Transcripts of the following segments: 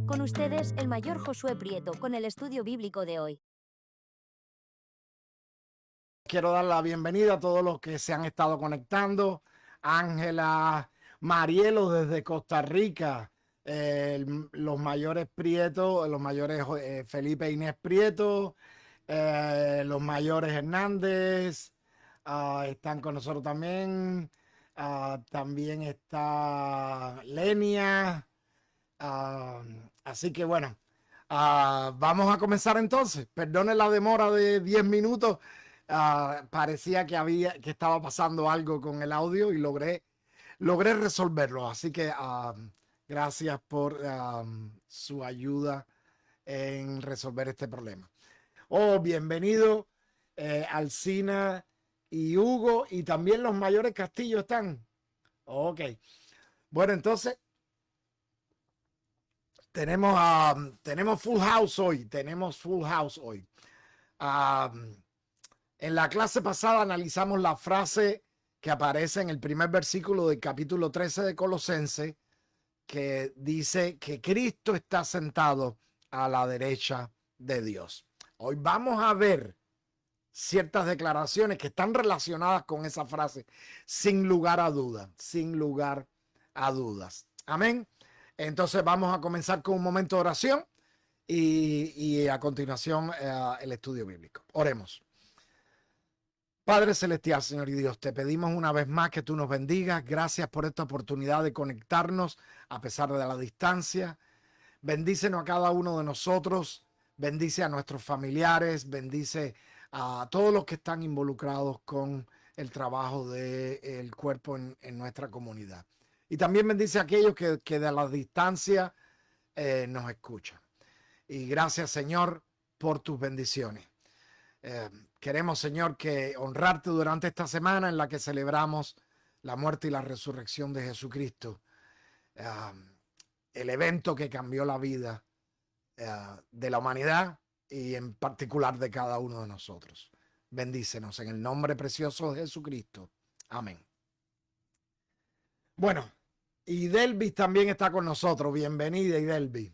Con ustedes, el mayor Josué Prieto, con el estudio bíblico de hoy. Quiero dar la bienvenida a todos los que se han estado conectando. Ángela, Marielo desde Costa Rica, los mayores Prieto, los mayores Felipe e Inés Prieto, los mayores Hernández, están con nosotros también. También está Lenia. Ah, Así que bueno, vamos a comenzar entonces. Perdone la demora de 10 minutos. Parecía que estaba pasando algo con el audio y logré resolverlo. Así que gracias por su ayuda en resolver este problema. Bienvenido Alcina y Hugo, y también los mayores Castillo están. Ok. Bueno, entonces tenemos full house hoy. En la clase pasada analizamos la frase que aparece en el primer versículo del capítulo 13 de Colosenses, que dice que Cristo está sentado a la derecha de Dios. Hoy vamos a ver ciertas declaraciones que están relacionadas con esa frase, sin lugar a dudas. Amén. Entonces vamos a comenzar con un momento de oración y a continuación el estudio bíblico. Oremos. Padre celestial, Señor y Dios, te pedimos una vez más que tú nos bendigas. Gracias por esta oportunidad de conectarnos a pesar de la distancia. Bendícenos a cada uno de nosotros. Bendice a nuestros familiares. Bendice a todos los que están involucrados con el trabajo del cuerpo en nuestra comunidad. Y también bendice a aquellos que de la distancia nos escuchan. Y gracias, Señor, por tus bendiciones. Queremos, Señor, que honrarte durante esta semana en la que celebramos la muerte y la resurrección de Jesucristo, el evento que cambió la vida de la humanidad y en particular de cada uno de nosotros. Bendícenos en el nombre precioso de Jesucristo. Amén. Bueno, Idelvis también está con nosotros. Bienvenida, Idelvis.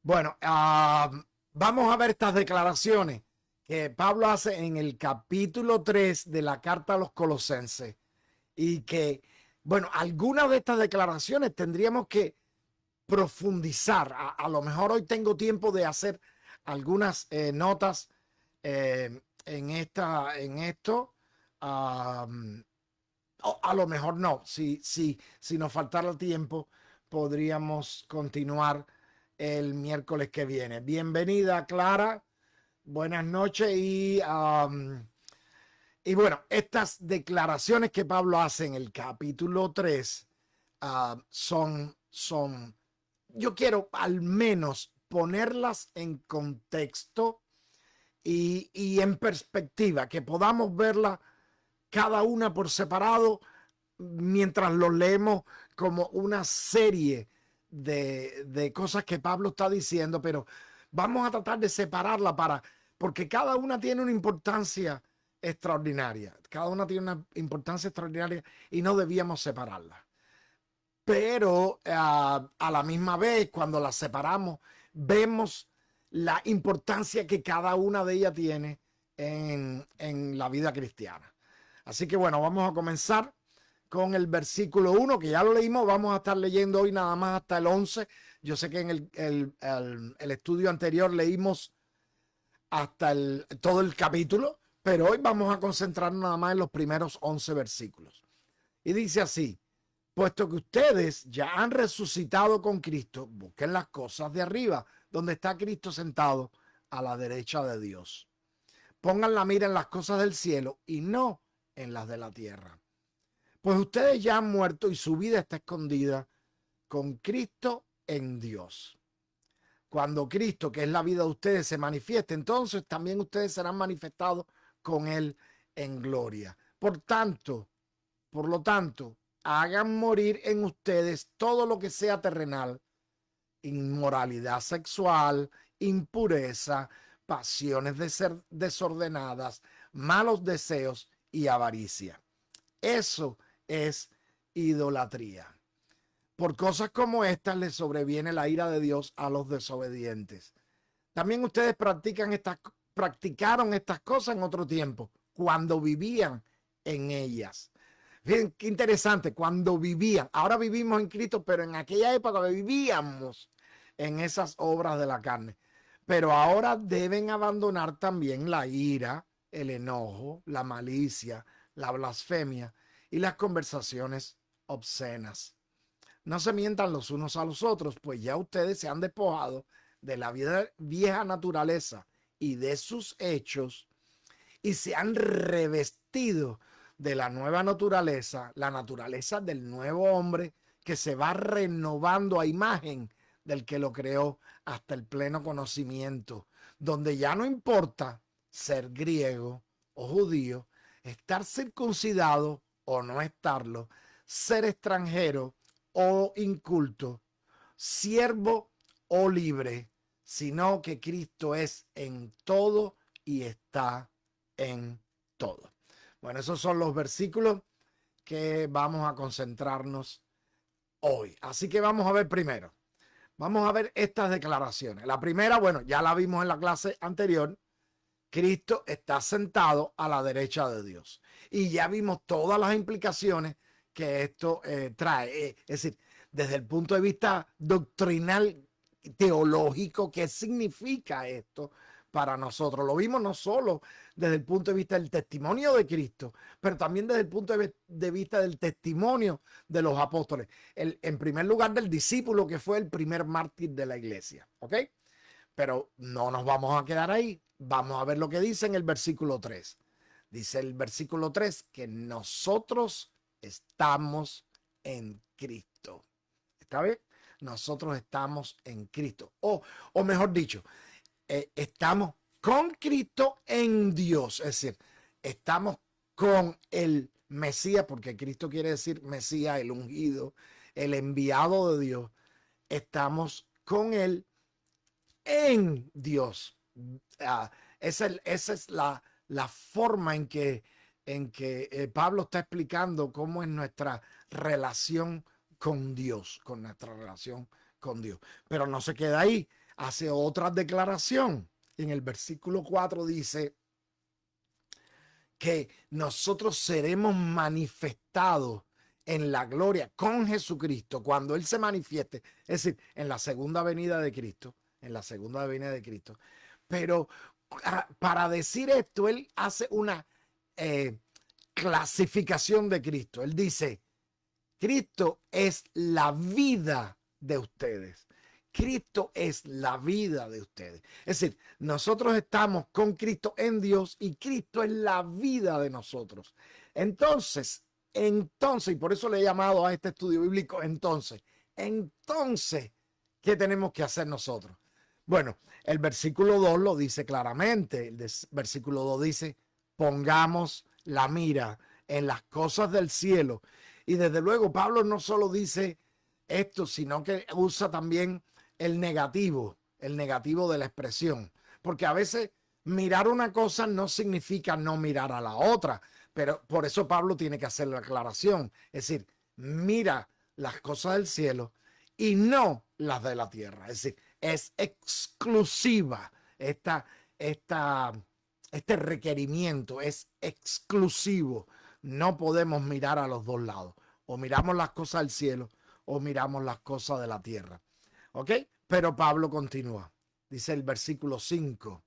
Bueno, vamos a ver estas declaraciones que Pablo hace en el capítulo 3 de la carta a los Colosenses, y que, bueno, algunas de estas declaraciones tendríamos que profundizar. A lo mejor hoy tengo tiempo de hacer algunas notas en esto. A lo mejor no. Si nos faltara tiempo, podríamos continuar el miércoles que viene. Bienvenida, Clara. Buenas noches. Y bueno, estas declaraciones que Pablo hace en el capítulo 3 son, yo quiero al menos ponerlas en contexto y en perspectiva, que podamos verla cada una por separado mientras lo leemos como una serie de cosas que Pablo está diciendo, pero vamos a tratar de separarla porque cada una tiene una importancia extraordinaria. Cada una tiene una importancia extraordinaria y no debíamos separarla. Pero a la misma vez, cuando las separamos, vemos la importancia que cada una de ellas tiene en la vida cristiana. Así que bueno, vamos a comenzar con el versículo 1, que ya lo leímos. Vamos a estar leyendo hoy nada más hasta el 11. Yo sé que en el estudio anterior leímos hasta todo el capítulo, pero hoy vamos a concentrarnos nada más en los primeros 11 versículos. Y dice así: puesto que ustedes ya han resucitado con Cristo, busquen las cosas de arriba, donde está Cristo sentado a la derecha de Dios. Pongan la mira en las cosas del cielo y no en las de la tierra. Pues ustedes ya han muerto y su vida está escondida con Cristo en Dios. Cuando Cristo, que es la vida de ustedes, se manifieste, entonces también ustedes serán manifestados con Él en gloria. Por lo tanto, hagan morir en ustedes todo lo que sea terrenal: inmoralidad sexual, impureza, pasiones desordenadas, malos deseos y avaricia. Eso es idolatría. Por cosas como estas les sobreviene la ira de Dios a los desobedientes. También ustedes practicaron estas cosas en otro tiempo, cuando vivían en ellas. Fíjense qué interesante, cuando vivían. Ahora vivimos en Cristo, pero en aquella época vivíamos en esas obras de la carne. Pero ahora deben abandonar también la ira, el enojo, la malicia, la blasfemia y las conversaciones obscenas. No se mientan los unos a los otros, pues ya ustedes se han despojado de la vieja naturaleza y de sus hechos y se han revestido de la nueva naturaleza, la naturaleza del nuevo hombre que se va renovando a imagen del que lo creó hasta el pleno conocimiento, donde ya no importa ser griego o judío, estar circuncidado o no estarlo, ser extranjero o inculto, siervo o libre, sino que Cristo es en todo y está en todo. Bueno, esos son los versículos que vamos a concentrarnos hoy. Así que vamos a ver primero. Vamos a ver estas declaraciones. La primera, bueno, ya la vimos en la clase anterior. Cristo está sentado a la derecha de Dios. Y ya vimos todas las implicaciones que esto trae. Es decir, desde el punto de vista doctrinal, teológico, ¿qué significa esto para nosotros? Lo vimos no solo desde el punto de vista del testimonio de Cristo, pero también desde el punto de vista del testimonio de los apóstoles. En primer lugar, del discípulo que fue el primer mártir de la iglesia. ¿Ok? Pero no nos vamos a quedar ahí. Vamos a ver lo que dice en el versículo 3. Dice el versículo 3 que nosotros estamos en Cristo. ¿Está bien? Nosotros estamos en Cristo. O mejor dicho, estamos con Cristo en Dios. Es decir, estamos con el Mesías, porque Cristo quiere decir Mesías, el ungido, el enviado de Dios. Estamos con él en Dios. Esa es la forma en que Pablo está explicando cómo es nuestra relación con Dios, con nuestra relación con Dios. Pero no se queda ahí, hace otra declaración. En el versículo 4 dice que nosotros seremos manifestados en la gloria con Jesucristo cuando Él se manifieste, es decir, en la segunda venida de Cristo, en la segunda venida de Cristo. Pero para decir esto, Él hace una clasificación de Cristo. Él dice, Cristo es la vida de ustedes. Cristo es la vida de ustedes. Es decir, nosotros estamos con Cristo en Dios y Cristo es la vida de nosotros. Entonces, y por eso le he llamado a este estudio bíblico entonces, ¿qué tenemos que hacer nosotros? Bueno, el versículo 2 lo dice claramente. El versículo 2 dice, pongamos la mira en las cosas del cielo. Y desde luego Pablo no solo dice esto, sino que usa también el negativo de la expresión. Porque a veces mirar una cosa no significa no mirar a la otra. Pero por eso Pablo tiene que hacer la aclaración. Es decir, mira las cosas del cielo y no las de la tierra. Es decir, es exclusiva. Este requerimiento es exclusivo. No podemos mirar a los dos lados. O miramos las cosas del cielo o miramos las cosas de la tierra. ¿Ok? Pero Pablo continúa. Dice el versículo 5.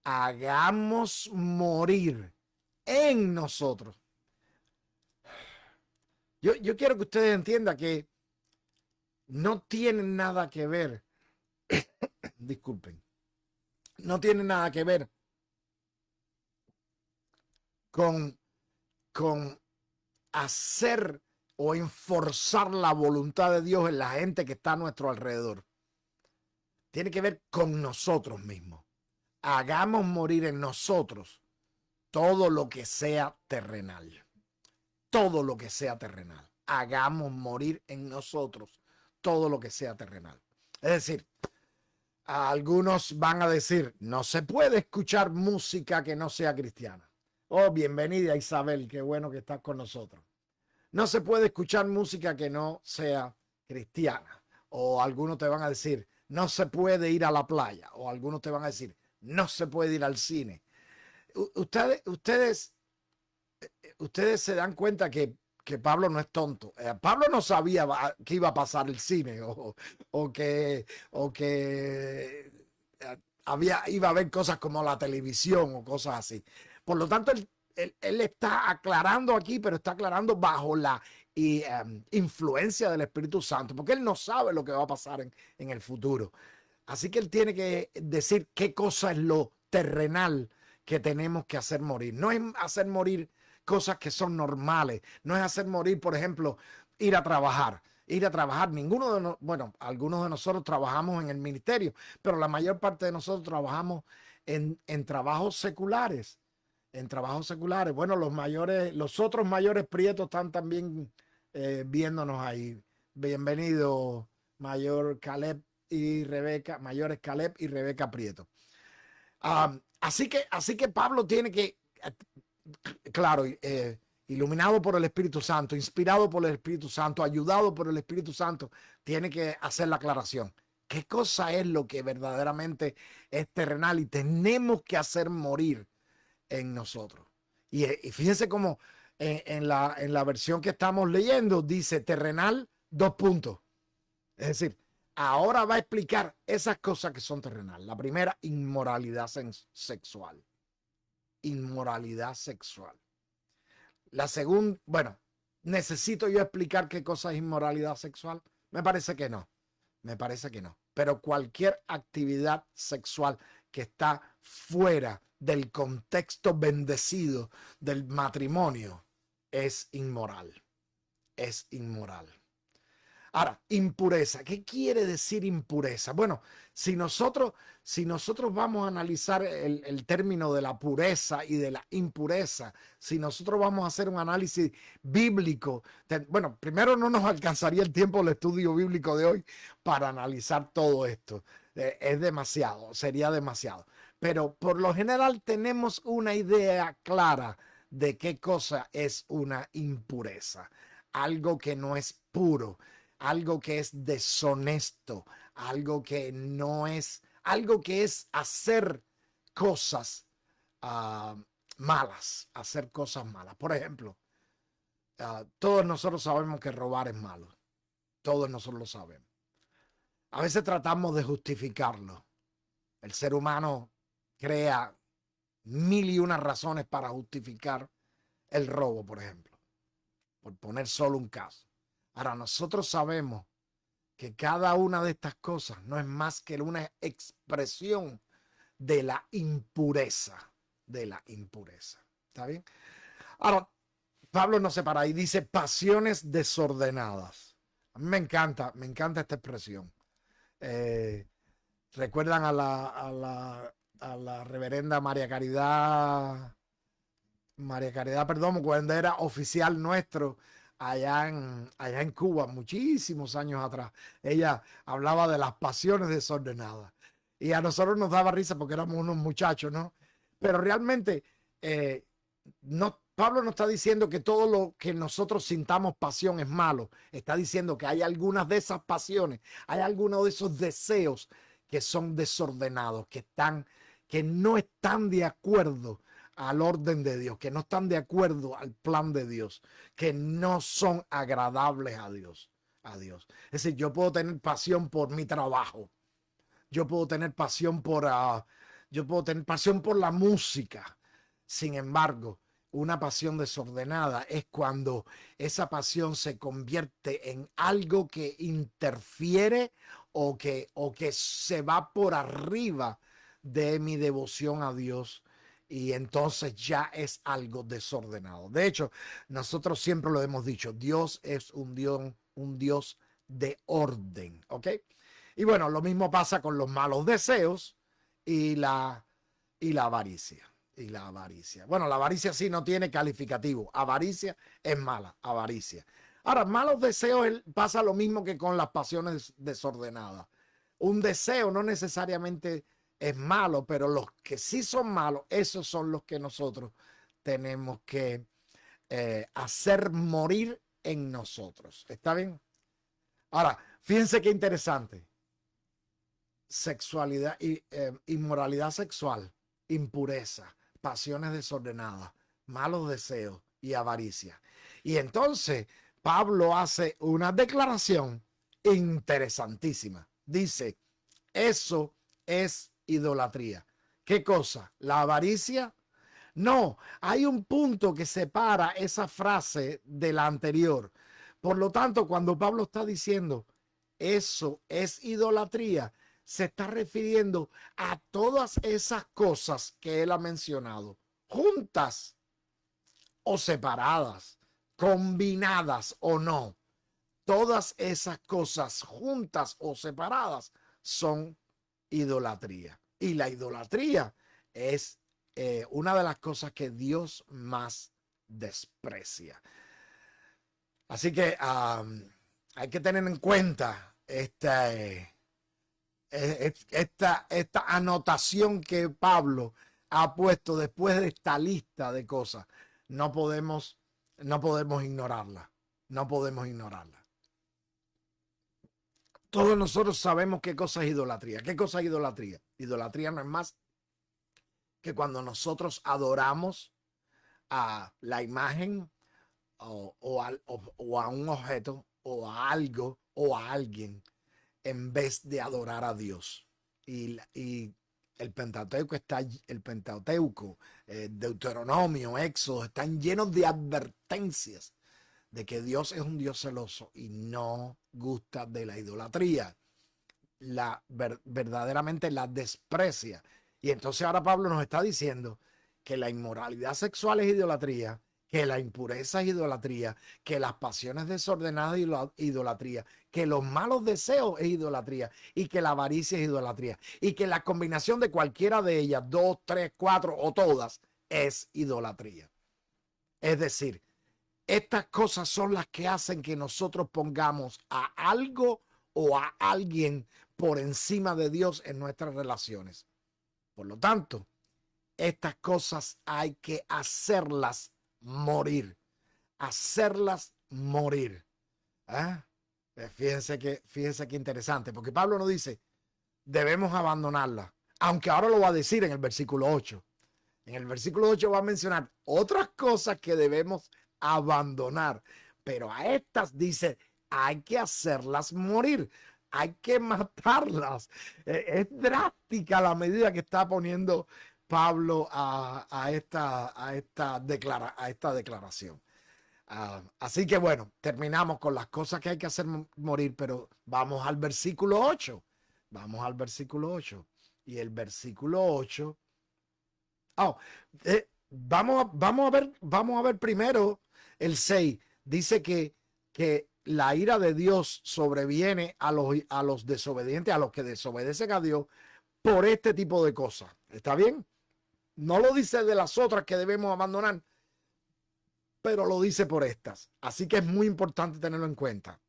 Hagamos morir en nosotros. Yo quiero que ustedes entiendan que no tienen nada que ver. Disculpen. No tiene nada que ver con hacer o enforzar la voluntad de Dios en la gente que está a nuestro alrededor. Tiene que ver con nosotros mismos. Hagamos morir en nosotros todo lo que sea terrenal. Todo lo que sea terrenal. Hagamos morir en nosotros todo lo que sea terrenal. Es decir, algunos van a decir, no se puede escuchar música que no sea cristiana. Oh, bienvenida Isabel, qué bueno que estás con nosotros. No se puede escuchar música que no sea cristiana. O algunos te van a decir, no se puede ir a la playa. O algunos te van a decir, no se puede ir al cine. Ustedes se dan cuenta que Pablo no es tonto. Pablo no sabía que iba a pasar el cine o que iba a haber cosas como la televisión o cosas así. Por lo tanto, él está aclarando aquí, pero está aclarando bajo la influencia del Espíritu Santo, porque él no sabe lo que va a pasar en el futuro. Así que él tiene que decir qué cosa es lo terrenal que tenemos que hacer morir. No es hacer morir cosas que son normales. No es hacer morir, por ejemplo, ir a trabajar. Ir a trabajar. Bueno, algunos de nosotros trabajamos en el ministerio, pero la mayor parte de nosotros trabajamos en trabajos seculares. En trabajos seculares. Bueno, los otros mayores prietos están también viéndonos ahí. Bienvenido, mayor Caleb y Rebeca, mayores Caleb y Rebeca Prieto. Así que Pablo tiene que, claro, iluminado por el Espíritu Santo, inspirado por el Espíritu Santo, ayudado por el Espíritu Santo, tiene que hacer la aclaración. ¿Qué cosa es lo que verdaderamente es terrenal y tenemos que hacer morir en nosotros? Y fíjense cómo en la versión que estamos leyendo dice terrenal, dos puntos. Es decir, ahora va a explicar esas cosas que son terrenales. La primera, inmoralidad sexual. Inmoralidad sexual. La segunda, bueno, ¿necesito yo explicar qué cosa es inmoralidad sexual? Me parece que no. Me parece que no. Pero cualquier actividad sexual que está fuera del contexto bendecido del matrimonio es inmoral. Es inmoral. Ahora, impureza. ¿Qué quiere decir impureza? Bueno, si nosotros vamos a analizar el término de la pureza y de la impureza, si nosotros vamos a hacer un análisis bíblico, bueno, primero no nos alcanzaría el tiempo del estudio bíblico de hoy para analizar todo esto. Es demasiado, sería demasiado. Pero por lo general tenemos una idea clara de qué cosa es una impureza. Algo que no es puro, algo que es deshonesto, algo que no es, algo que es hacer cosas malas, hacer cosas malas. Por ejemplo, todos nosotros sabemos que robar es malo. Todos nosotros lo sabemos. A veces tratamos de justificarlo. El ser humano crea mil y unas razones para justificar el robo, por ejemplo, por poner solo un caso. Ahora, nosotros sabemos que cada una de estas cosas no es más que una expresión de la impureza, ¿Está bien? Ahora, Pablo nos separa y dice pasiones desordenadas. A mí me encanta esta expresión. ¿Recuerdan a la reverenda María Caridad, perdón, cuando era oficial nuestro allá en Cuba, muchísimos años atrás? Ella hablaba de las pasiones desordenadas y a nosotros nos daba risa porque éramos unos muchachos, ¿no? Pero realmente Pablo no está diciendo que todo lo que nosotros sintamos pasión es malo. Está diciendo que hay algunas de esas pasiones, hay algunos de esos deseos que son desordenados, que no están de acuerdo al orden de Dios, que no están de acuerdo al plan de Dios, que no son agradables a Dios. Es decir, yo puedo tener pasión por mi trabajo, yo puedo tener pasión por la música. Sin embargo, una pasión desordenada es cuando esa pasión se convierte en algo que interfiere o que se va por arriba de mi devoción a Dios, y entonces ya es algo desordenado. De hecho, nosotros siempre lo hemos dicho, Dios es un Dios de orden, ¿ok? Y bueno, lo mismo pasa con los malos deseos y la avaricia. Bueno, la avaricia sí no tiene calificativo. Avaricia es mala, avaricia. Ahora, malos deseos pasa lo mismo que con las pasiones desordenadas. Un deseo no necesariamente es malo, pero los que sí son malos, esos son los que nosotros tenemos que hacer morir en nosotros. ¿Está bien? Ahora, fíjense qué interesante. Sexualidad y inmoralidad sexual, impureza, pasiones desordenadas, malos deseos y avaricia. Y entonces Pablo hace una declaración interesantísima. Dice, eso es idolatría. ¿Qué cosa? ¿La avaricia? No, hay un punto que separa esa frase de la anterior. Por lo tanto, cuando Pablo está diciendo eso es idolatría, se está refiriendo a todas esas cosas que él ha mencionado, juntas o separadas, combinadas o no. Todas esas cosas juntas o separadas son idolatría. Y la idolatría es una de las cosas que Dios más desprecia. Así que hay que tener en cuenta esta anotación que Pablo ha puesto después de esta lista de cosas. No podemos ignorarla. No podemos ignorarla. Todos nosotros sabemos qué cosa es idolatría. ¿Qué cosa es idolatría? Idolatría no es más que cuando nosotros adoramos a la imagen o a un objeto o a algo o a alguien en vez de adorar a Dios. Y el Pentateuco, Deuteronomio, Éxodo, están llenos de advertencias de que Dios es un Dios celoso y no gusta de la idolatría. Verdaderamente la desprecia. Y entonces ahora Pablo nos está diciendo que la inmoralidad sexual es idolatría, que la impureza es idolatría, que las pasiones desordenadas es idolatría, que los malos deseos es idolatría y que la avaricia es idolatría y que la combinación de cualquiera de ellas, 2, 3, 4 o todas, es idolatría. Es decir, estas cosas son las que hacen que nosotros pongamos a algo o a alguien por encima de Dios en nuestras relaciones. Por lo tanto, estas cosas hay que hacerlas morir. Hacerlas morir. ¿Ah? Fíjense que interesante, porque Pablo no dice debemos abandonarla, aunque ahora lo va a decir en el versículo 8. En el versículo 8 va a mencionar otras cosas que debemos abandonar, pero a estas dice hay que hacerlas morir, hay que matarlas. Es drástica la medida que está poniendo Pablo a esta declaración. Así que bueno, terminamos con las cosas que hay que hacer morir, pero vamos al versículo 8. Vamos al versículo 8. Y el versículo 8. Vamos a ver primero el 6. Dice que la ira de Dios sobreviene a los desobedientes, a los que desobedecen a Dios por este tipo de cosas. ¿Está bien? No lo dice de las otras que debemos abandonar, pero lo dice por estas. Así que es muy importante tenerlo en cuenta.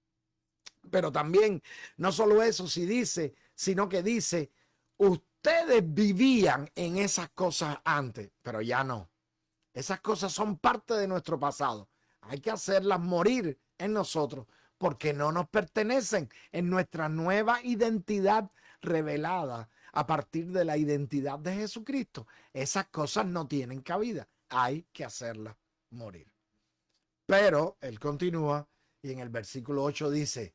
Pero también, no solo eso, sino que dice, ustedes vivían en esas cosas antes, pero ya no. Esas cosas son parte de nuestro pasado. Hay que hacerlas morir en nosotros porque no nos pertenecen en nuestra nueva identidad revelada a partir de la identidad de Jesucristo. Esas cosas no tienen cabida. Hay que hacerlas morir. Pero él continúa y en el versículo 8 dice,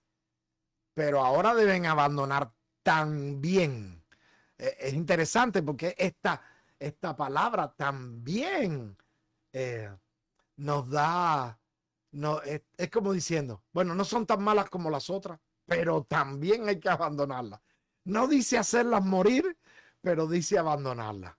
pero ahora deben abandonar también. Es interesante porque esta palabra también nos da, no, es como diciendo, bueno, no son tan malas como las otras, pero también hay que abandonarlas. No dice hacerlas morir, pero dice abandonarlas.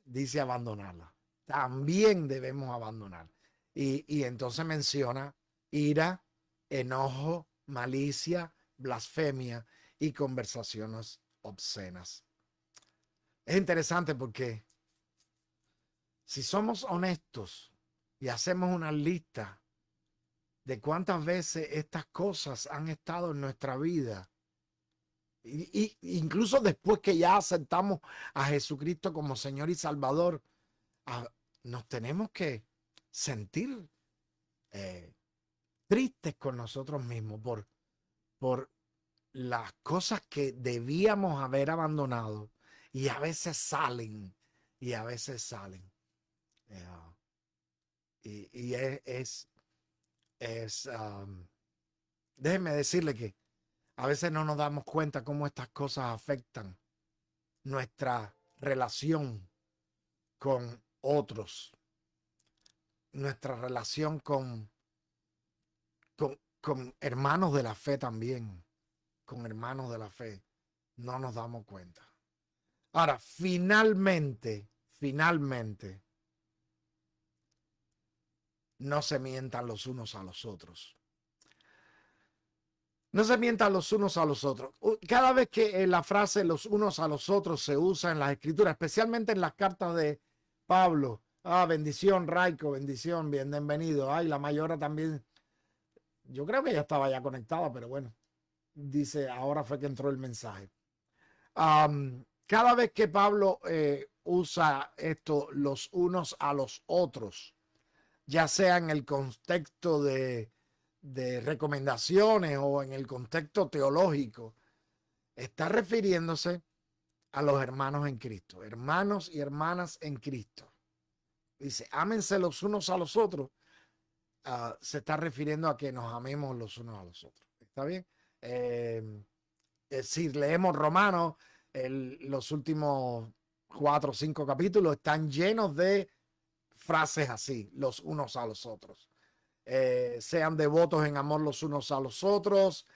Dice abandonarlas. También debemos abandonar. Y entonces menciona ira, enojo, malicia, blasfemia y conversaciones obscenas. Es interesante porque si somos honestos y hacemos una lista de cuántas veces estas cosas han estado en nuestra vida, y incluso después que ya aceptamos a Jesucristo como Señor y Salvador, nos tenemos que sentir tristes con nosotros mismos por las cosas que debíamos haber abandonado y a veces salen, y a veces salen. Yeah. Y déjenme decirle que a veces no nos damos cuenta cómo estas cosas afectan nuestra relación con otros, nuestra relación con hermanos de la fe también, con hermanos de la fe. No nos damos cuenta. Ahora, finalmente, no se mientan los unos a los otros. No se mientan los unos a los otros. Cada vez que la frase los unos a los otros se usa en las escrituras, especialmente en las cartas de Pablo. Bendición, Raico, bendición, bienvenido. La mayora también. Yo creo que ya estaba ya conectada, pero bueno. Dice, ahora fue que entró el mensaje. Cada vez que Pablo usa esto, los unos a los otros, ya sea en el contexto de recomendaciones o en el contexto teológico, está refiriéndose a los hermanos en Cristo, hermanos y hermanas en Cristo. Dice, ámense los unos a los otros. Se está refiriendo a que nos amemos los unos a los otros. ¿Está bien? Si leemos Romanos, los últimos 4 o 5 capítulos están llenos de frases así, los unos a los otros. Sean devotos en amor los unos a los otros,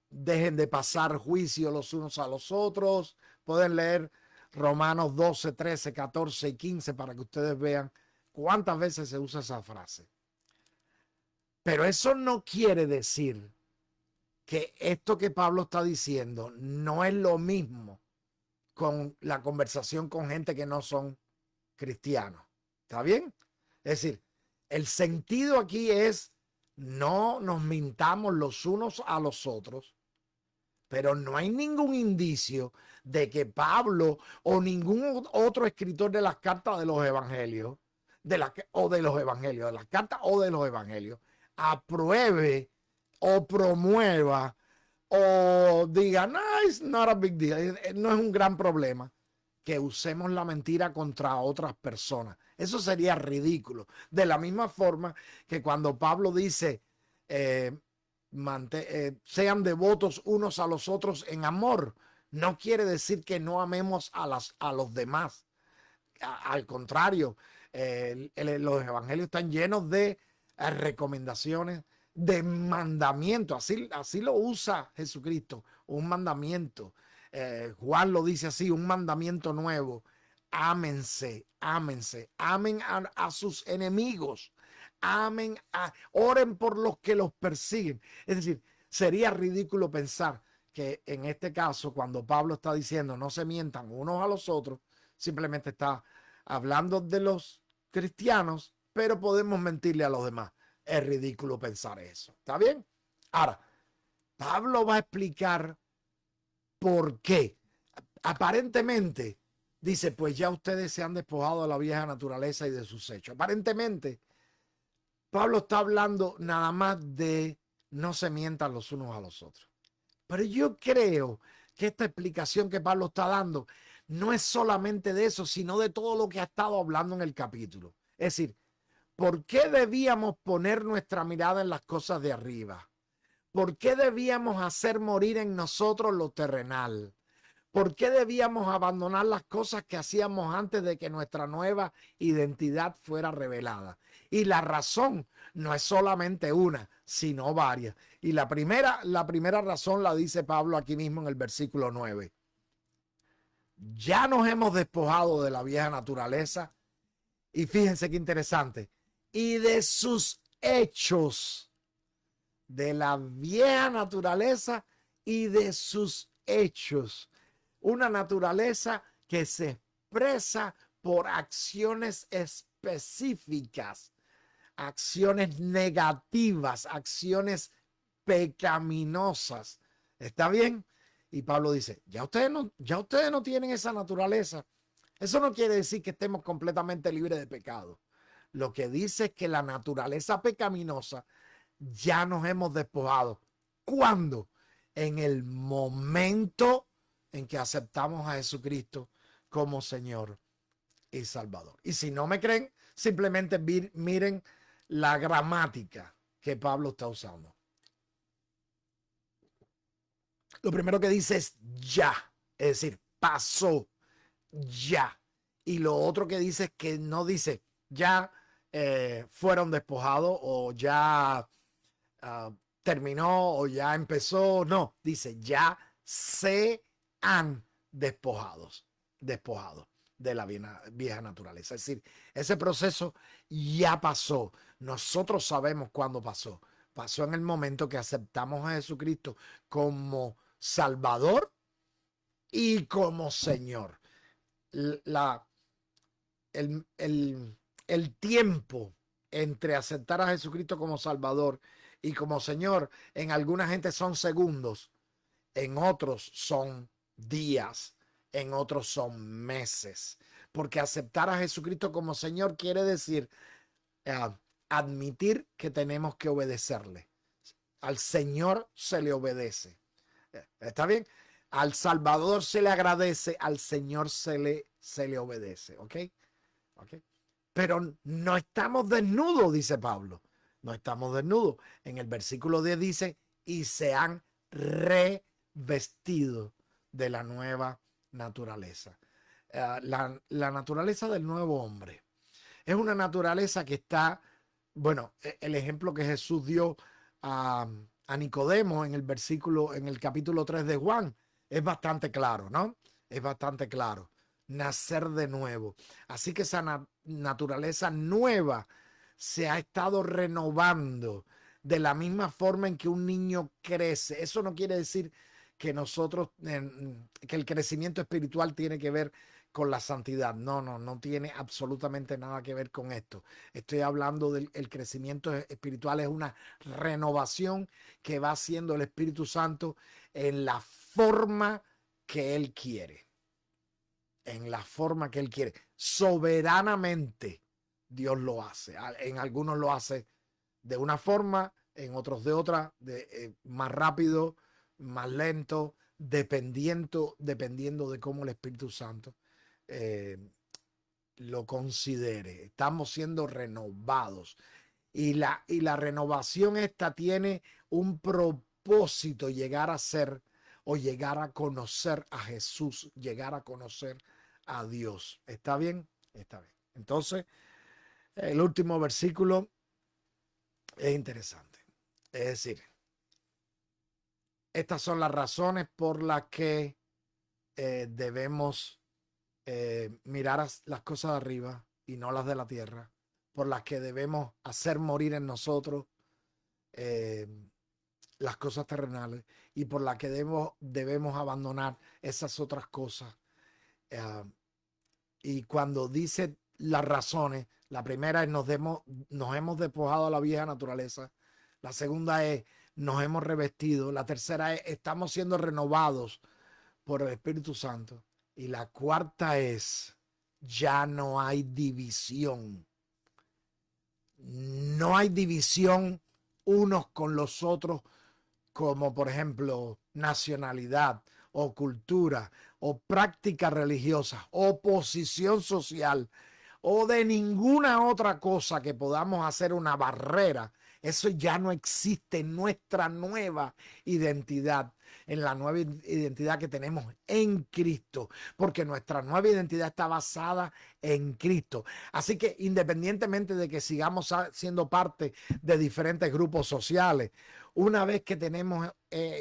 dejen de pasar juicio los unos a los otros. Pueden leer Romanos 12, 13, 14 y 15 para que ustedes vean cuántas veces se usa esa frase. Pero eso no quiere decir que esto que Pablo está diciendo no es lo mismo con la conversación con gente que no son cristianos. ¿Está bien? Es decir, el sentido aquí es no nos mintamos los unos a los otros, pero no hay ningún indicio de que Pablo o ningún otro escritor de las cartas de los evangelios, de las cartas o de los evangelios, apruebe o promueva o diga, no, it's not a big deal, no es un gran problema que usemos la mentira contra otras personas. Eso sería ridículo. De la misma forma que cuando Pablo dice, sean devotos unos a los otros en amor, no quiere decir que no amemos a los demás. Al contrario, los evangelios están llenos de recomendaciones, de mandamientos. Así lo usa Jesucristo, un mandamiento. Juan lo dice así, un mandamiento nuevo. Ámense, ámense, amen a sus enemigos, oren por los que los persiguen. Es decir, sería ridículo pensar que en este caso, cuando Pablo está diciendo no se mientan unos a los otros, simplemente está hablando de los cristianos, pero podemos mentirle a los demás. Es ridículo pensar eso. ¿Está bien? Ahora, Pablo va a explicar por qué. Aparentemente, dice, pues ya ustedes se han despojado de la vieja naturaleza y de sus hechos. Aparentemente, Pablo está hablando nada más de no se mientan los unos a los otros. Pero yo creo que esta explicación que Pablo está dando no es solamente de eso, sino de todo lo que ha estado hablando en el capítulo. Es decir, ¿por qué debíamos poner nuestra mirada en las cosas de arriba? ¿Por qué debíamos hacer morir en nosotros lo terrenal? ¿Por qué debíamos abandonar las cosas que hacíamos antes de que nuestra nueva identidad fuera revelada? Y la razón no es solamente una, sino varias. Y la primera razón la dice Pablo aquí mismo en el versículo 9. Ya nos hemos despojado de la vieja naturaleza. Y fíjense qué interesante. Y de sus hechos. De la vieja naturaleza y de sus hechos. Una naturaleza que se expresa por acciones específicas, acciones negativas, acciones pecaminosas. ¿Está bien? Y Pablo dice, ya ustedes no tienen esa naturaleza. Eso no quiere decir que estemos completamente libres de pecado. Lo que dice es que la naturaleza pecaminosa ya nos hemos despojado. ¿Cuándo? en el momento en que aceptamos a Jesucristo como Señor y Salvador. Y si no me creen, simplemente miren la gramática que Pablo está usando. Lo primero que dice es ya, es decir, pasó ya. Y lo otro que dice es que no dice ya fueron despojados o ya terminó o ya empezó. No, dice ya se han despojado de la vieja naturaleza. Es decir, ese proceso ya pasó. Nosotros sabemos cuándo pasó. Pasó en el momento que aceptamos a Jesucristo como Salvador y como Señor. La, el tiempo entre aceptar a Jesucristo como Salvador y como Señor, en alguna gente son segundos, en otros son días, en otros son meses. Porque aceptar a Jesucristo como Señor quiere decir admitir que tenemos que obedecerle. Al Señor se le obedece. ¿Está bien? Al Salvador se le agradece, al Señor se le obedece. ¿Ok? ¿Ok? Pero no estamos desnudos, dice Pablo. No estamos desnudos. En el versículo 10 dice, y se han revestido de la nueva naturaleza. La naturaleza del nuevo hombre es una naturaleza que está, bueno, el ejemplo que Jesús dio a Nicodemo en el capítulo 3 de Juan es bastante claro, ¿no? Es bastante claro. Nacer de nuevo. Así que esa naturaleza nueva se ha estado renovando de la misma forma en que un niño crece. Eso no quiere decir que nosotros, que el crecimiento espiritual tiene que ver con la santidad. No tiene absolutamente nada que ver con esto. Estoy hablando del crecimiento espiritual, es una renovación que va haciendo el Espíritu Santo en la forma que Él quiere. En la forma que Él quiere. Soberanamente Dios lo hace. En algunos lo hace de una forma, en otros de otra, más rápido, más lento, dependiendo de cómo el Espíritu Santo lo considere. Estamos siendo renovados. Y la renovación esta tiene un propósito, llegar a ser o llegar a conocer a Jesús, llegar a conocer a Dios. ¿Está bien? Está bien. Entonces, el último versículo es interesante. Es decir, estas son las razones por las que debemos mirar las cosas de arriba y no las de la tierra, por las que debemos hacer morir en nosotros las cosas terrenales y por las que debemos abandonar esas otras cosas. Y cuando dice las razones, la primera es nos hemos despojado a la vieja naturaleza. La segunda es nos hemos revestido. La tercera es estamos siendo renovados por el Espíritu Santo. Y la cuarta es ya no hay división. No hay división unos con los otros, como por ejemplo nacionalidad o cultura o práctica religiosa o posición social o de ninguna otra cosa que podamos hacer una barrera. Eso ya no existe en nuestra nueva identidad, en la nueva identidad que tenemos en Cristo, porque nuestra nueva identidad está basada en Cristo. Así que independientemente de que sigamos siendo parte de diferentes grupos sociales, una vez que tenemos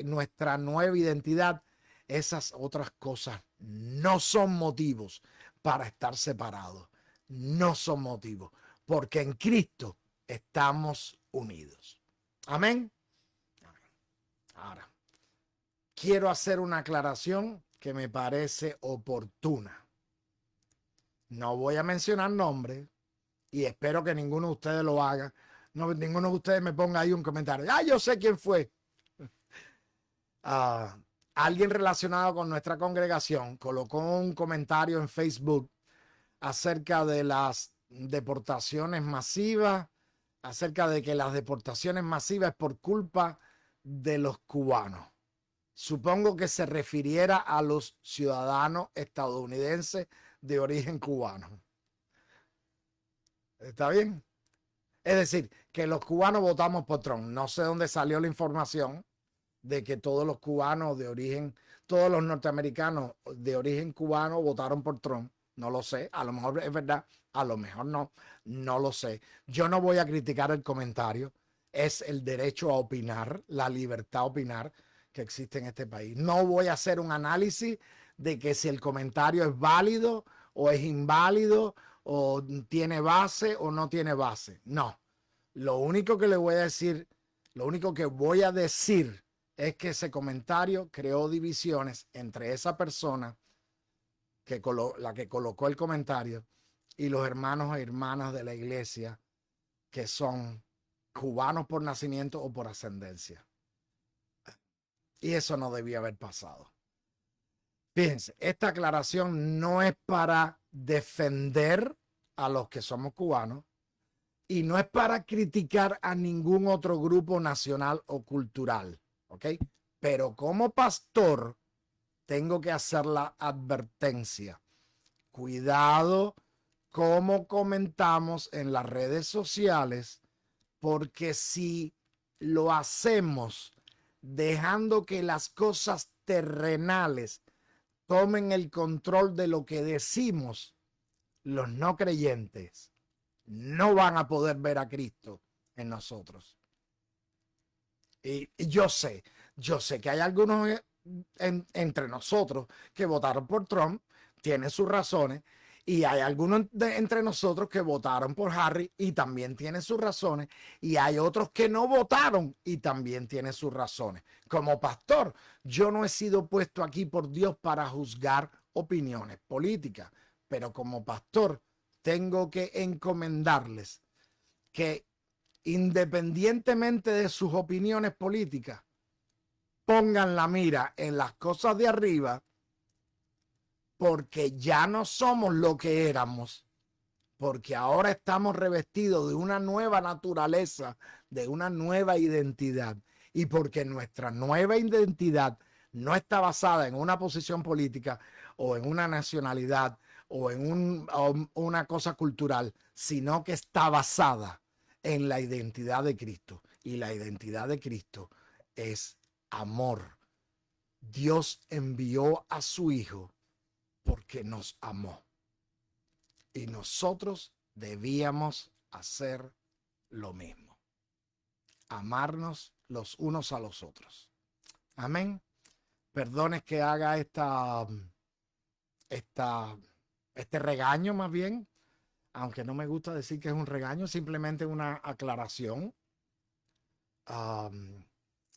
nuestra nueva identidad, esas otras cosas no son motivos para estar separados. No son motivos, porque en Cristo estamos unidos. Amén. Ahora, quiero hacer una aclaración que me parece oportuna. No voy a mencionar nombres y espero que ninguno de ustedes lo haga. No, ninguno de ustedes me ponga ahí un comentario. Yo sé quién fue. Alguien relacionado con nuestra congregación colocó un comentario en Facebook acerca de las deportaciones masivas, acerca de que las deportaciones masivas es por culpa de los cubanos. Supongo que se refiriera a los ciudadanos estadounidenses de origen cubano. ¿Está bien? Es decir, que los cubanos votamos por Trump. No sé dónde salió la información de que todos los cubanos de origen, todos los norteamericanos de origen cubano votaron por Trump. No lo sé, a lo mejor es verdad, a lo mejor no, no lo sé. Yo no voy a criticar el comentario, es el derecho a opinar, la libertad a opinar que existe en este país. No voy a hacer un análisis de que si el comentario es válido o es inválido o tiene base o no tiene base. No, lo único que le voy a decir, lo único que voy a decir es que ese comentario creó divisiones entre esa persona la que colocó el comentario y los hermanos e hermanas de la iglesia que son cubanos por nacimiento o por ascendencia. Y eso no debía haber pasado. Fíjense, esta aclaración no es para defender a los que somos cubanos y no es para criticar a ningún otro grupo nacional o cultural, ¿ok? Pero como pastor tengo que hacer la advertencia. Cuidado cómo comentamos en las redes sociales, porque si lo hacemos dejando que las cosas terrenales tomen el control de lo que decimos, los no creyentes no van a poder ver a Cristo en nosotros. Y yo sé que hay algunos entre nosotros que votaron por Trump, tiene sus razones, y hay algunos entre nosotros que votaron por Harry y también tiene sus razones, y hay otros que no votaron y también tiene sus razones. Como pastor, yo no he sido puesto aquí por Dios para juzgar opiniones políticas, pero como pastor tengo que encomendarles que independientemente de sus opiniones políticas, pongan la mira en las cosas de arriba, porque ya no somos lo que éramos, porque ahora estamos revestidos de una nueva naturaleza, de una nueva identidad, y porque nuestra nueva identidad no está basada en una posición política o en una nacionalidad o en una cosa cultural, sino que está basada en la identidad de Cristo. Y la identidad de Cristo es amor. Dios envió a su Hijo porque nos amó. Y nosotros debíamos hacer lo mismo. Amarnos los unos a los otros. Amén. Perdones que haga este regaño más bien, aunque no me gusta decir que es un regaño, simplemente una aclaración.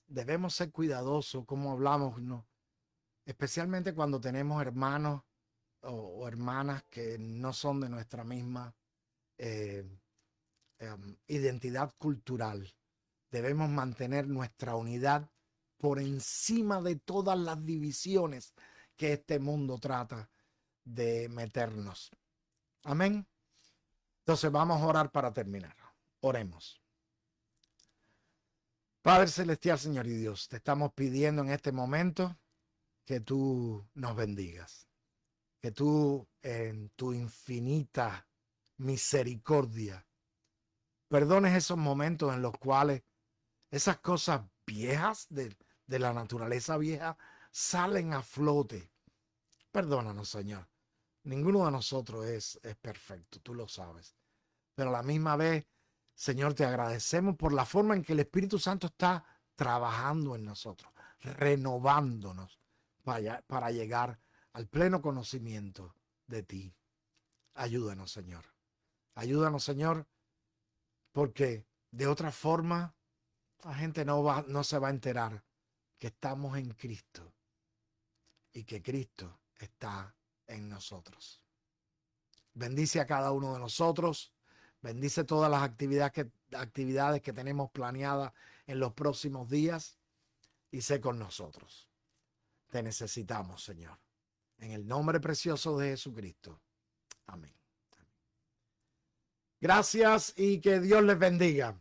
Debemos ser cuidadosos como hablamos, ¿no? Especialmente cuando tenemos hermanos o hermanas que no son de nuestra misma identidad cultural. Debemos mantener nuestra unidad por encima de todas las divisiones que este mundo trata de meternos. Amén. Entonces vamos a orar para terminar. Oremos. Padre Celestial, Señor y Dios, te estamos pidiendo en este momento que tú nos bendigas, que tú en tu infinita misericordia perdones esos momentos en los cuales esas cosas viejas de la naturaleza vieja salen a flote. Perdónanos, Señor. Ninguno de nosotros es perfecto, tú lo sabes. Pero a la misma vez, Señor, te agradecemos por la forma en que el Espíritu Santo está trabajando en nosotros, renovándonos para llegar al pleno conocimiento de ti. Ayúdanos, Señor. Ayúdanos, Señor, porque de otra forma la gente no se va a enterar que estamos en Cristo y que Cristo está en nosotros. Bendice a cada uno de nosotros. Bendice todas las actividades que tenemos planeadas en los próximos días y sé con nosotros. Te necesitamos, Señor. En el nombre precioso de Jesucristo. Amén. Gracias y que Dios les bendiga.